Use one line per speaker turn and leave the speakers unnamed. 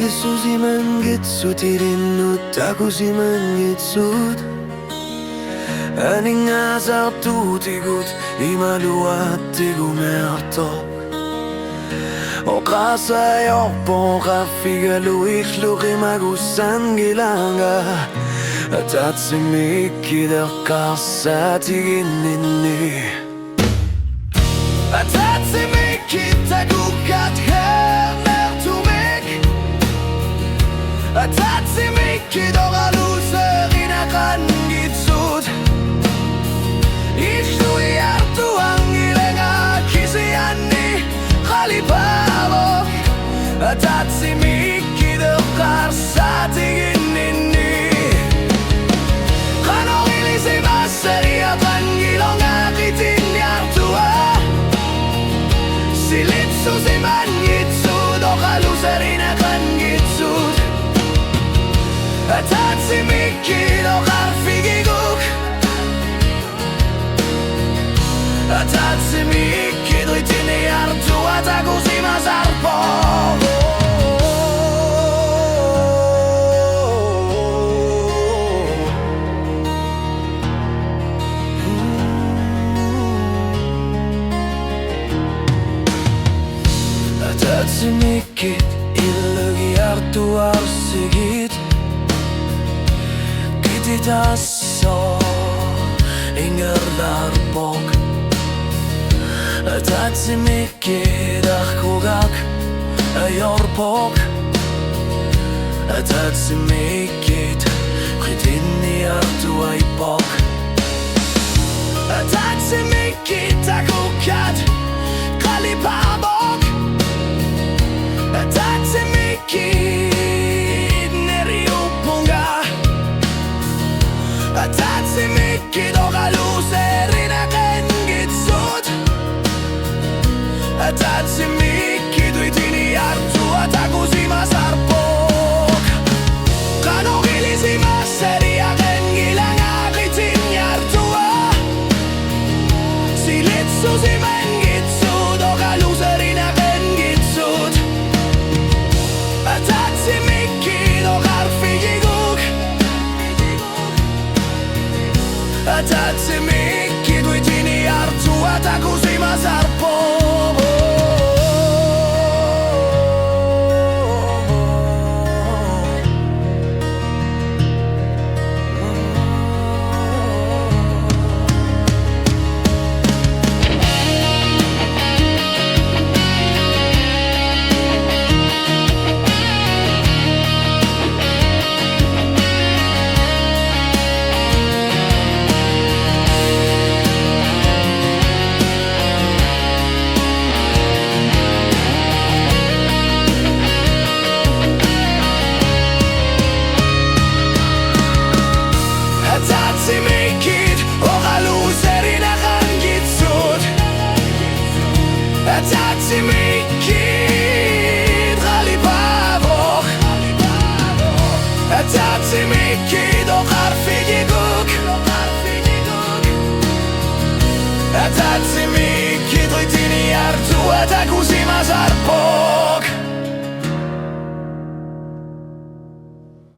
Silisusi mängitsud, irinnud tagusi mängitsud. Ninga saab tuutigud, imaluatigu meartok. Oqasa yorpon raffiga luihlurima gussangilanga. Tatsimikkider qarsatiginnini. Tatsimikki tagukat hernertumik. Tatsimikki doraluserina qangitsud. Ishtui artu angilenga kisianni qalipavok. Tatsimikki der qarsatiginnini. Qanorillisi masseria qangilonga qitinni artua. Silitsusi mangitsud oqaluserina qangitsud. Tatsimikki doqarfigiguk. Tatsimikki dritini artua tagusima zarpo. Tatsimikit illugi artu arsigit. Kititasso ingerlarpok. Tatsimikit ahkugak jorpok. Tatsimikit qitinni artu aipok. Tatsimikit tagukat qalipavok. Tatsimikki neriupunga. Tatsimikki doqaluserina qangitsud. Tatsimikki dritini artua tagusima zarpok. Qanorillisi masseria qangilanga qitinni artua. Silitsusi mangitsud oqaluserina qangitsud. Tatsimikki doqarfigiguk. Tatsimikki dritini artua tagusima zarpo. Tatsimikit oqaluserina qangitsud. Tatsimikit qalipavok. Tatsimikit oqarfigiguk. Tatsimikki dritini artua tagusima zarpok.